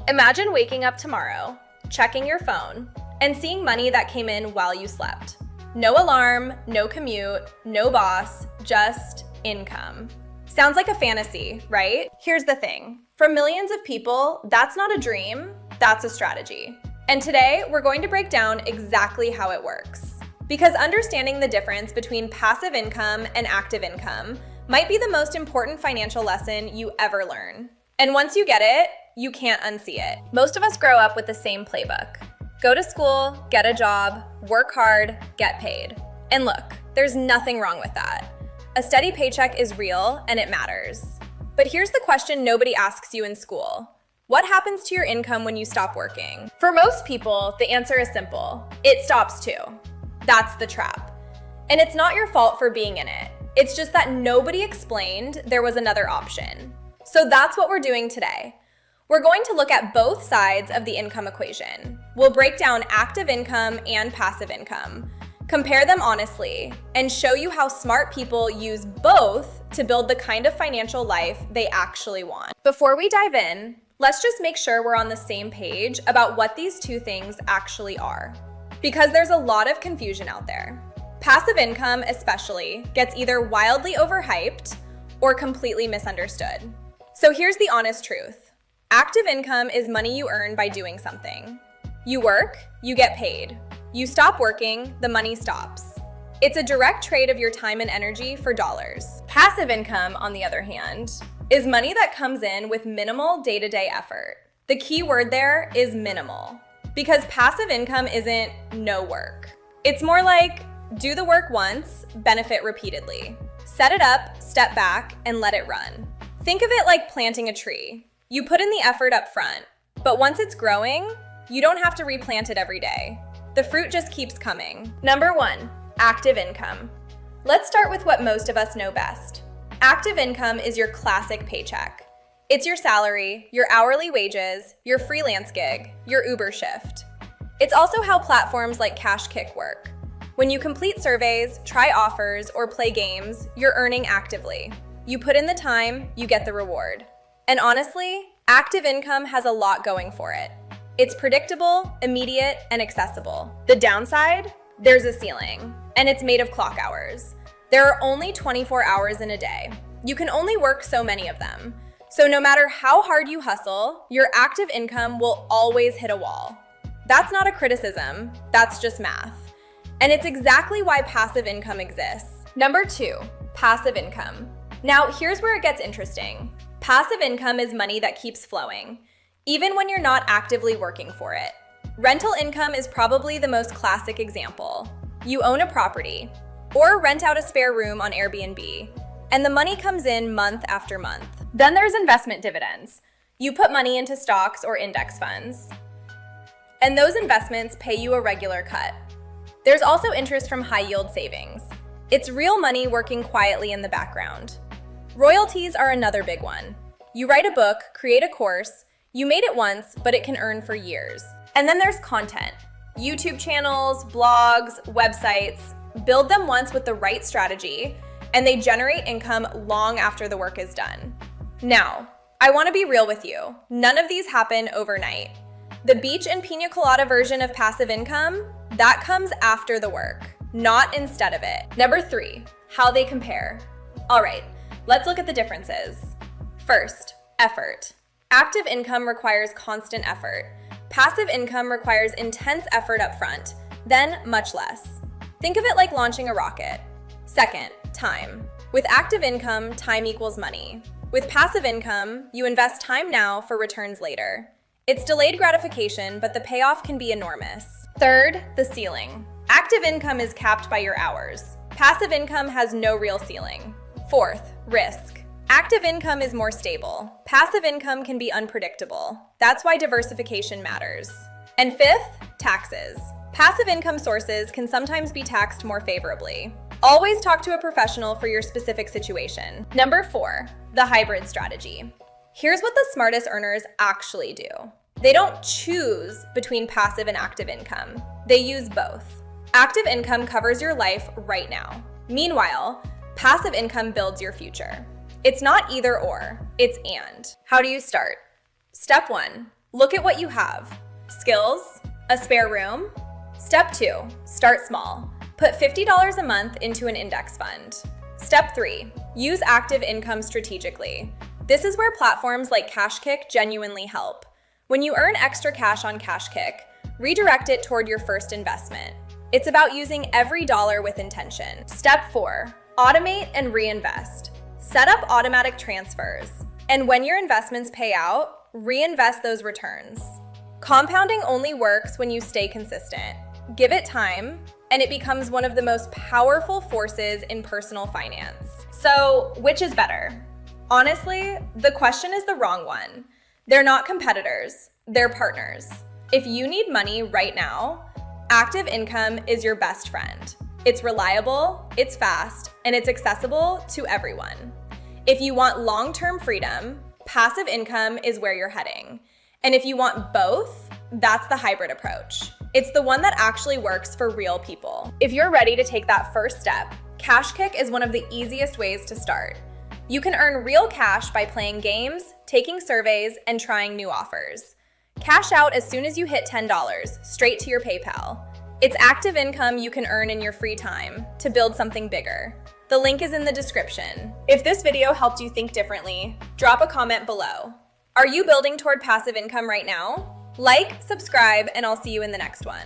Imagine waking up tomorrow, checking your phone, and seeing money that came in while you slept. No alarm, no commute, no boss, just income. Sounds like a fantasy, right? Here's the thing. For millions of people, that's not a dream, that's a strategy. And today, we're going to break down exactly how it works. Because understanding the difference between passive income and active income might be the most important financial lesson you ever learn. And once you get it, you can't unsee it. Most of us grow up with the same playbook. Go to school, get a job, work hard, get paid. And look, there's nothing wrong with that. A steady paycheck is real and it matters. But here's the question nobody asks you in school. What happens to your income when you stop working? For most people, the answer is simple. It stops too. That's the trap. And it's not your fault for being in it. It's just that nobody explained there was another option. So that's what we're doing today. We're going to look at both sides of the income equation. We'll break down active income and passive income, compare them honestly, and show you how smart people use both to build the kind of financial life they actually want. Before we dive in, let's just make sure we're on the same page about what these two things actually are, because there's a lot of confusion out there. Passive income, especially, gets either wildly overhyped or completely misunderstood. So here's the honest truth. Active income is money you earn by doing something. You work, you get paid. You stop working, the money stops. It's a direct trade of your time and energy for dollars. Passive income, on the other hand, is money that comes in with minimal day-to-day effort. The key word there is minimal, because passive income isn't no work. It's more like do the work once, benefit repeatedly. Set it up, step back, and let it run. Think of it like planting a tree. You put in the effort up front, but once it's growing, you don't have to replant it every day. The fruit just keeps coming. Number 1, active income. Let's start with what most of us know best. Active income is your classic paycheck. It's your salary, your hourly wages, your freelance gig, your Uber shift. It's also how platforms like KashKick work. When you complete surveys, try offers, or play games, you're earning actively. You put in the time, you get the reward. And honestly, active income has a lot going for it. It's predictable, immediate, and accessible. The downside? There's a ceiling, and it's made of clock hours. There are only 24 hours in a day. You can only work so many of them. So no matter how hard you hustle, your active income will always hit a wall. That's not a criticism, that's just math. And it's exactly why passive income exists. Number 2, passive income. Now, here's where it gets interesting. Passive income is money that keeps flowing, even when you're not actively working for it. Rental income is probably the most classic example. You own a property, or rent out a spare room on Airbnb, and the money comes in month after month. Then there's investment dividends. You put money into stocks or index funds, and those investments pay you a regular cut. There's also interest from high-yield savings. It's real money working quietly in the background. Royalties are another big one. You write a book, create a course, you made it once, but it can earn for years. And then there's content. YouTube channels, blogs, websites. Build them once with the right strategy, and they generate income long after the work is done. Now, I want to be real with you. None of these happen overnight. The beach and pina colada version of passive income, that comes after the work, not instead of it. Number 3, how they compare. All right. Let's look at the differences. First, effort. Active income requires constant effort. Passive income requires intense effort up front, then much less. Think of it like launching a rocket. Second, time. With active income, time equals money. With passive income, you invest time now for returns later. It's delayed gratification, but the payoff can be enormous. Third, the ceiling. Active income is capped by your hours. Passive income has no real ceiling. Fourth, risk. Active income is more stable. Passive income can be unpredictable. That's why diversification matters. And fifth, taxes. Passive income sources can sometimes be taxed more favorably. Always talk to a professional for your specific situation. Number 4, the hybrid strategy. Here's what the smartest earners actually do. They don't choose between passive and active income. They use both. Active income covers your life right now. Meanwhile, passive income builds your future. It's not either or, it's and. How do you start? Step 1, Look at what you have. Skills, a spare room. Step 2, start small. Put $50 a month into an index fund. Step 3, use active income strategically. This is where platforms like KashKick genuinely help. When you earn extra cash on KashKick, redirect it toward your first investment. It's about using every dollar with intention. Step 4, automate and reinvest. Set up automatic transfers. And when your investments pay out, reinvest those returns. Compounding only works when you stay consistent. Give it time, and it becomes one of the most powerful forces in personal finance. So, which is better? Honestly, the question is the wrong one. They're not competitors, they're partners. If you need money right now, active income is your best friend. It's reliable, it's fast, and it's accessible to everyone. If you want long-term freedom, passive income is where you're heading. And if you want both, that's the hybrid approach. It's the one that actually works for real people. If you're ready to take that first step, KashKick is one of the easiest ways to start. You can earn real cash by playing games, taking surveys, and trying new offers. Cash out as soon as you hit $10, straight to your PayPal. It's active income you can earn in your free time to build something bigger. The link is in the description. If this video helped you think differently, drop a comment below. Are you building toward passive income right now? Like, subscribe, and I'll see you in the next one.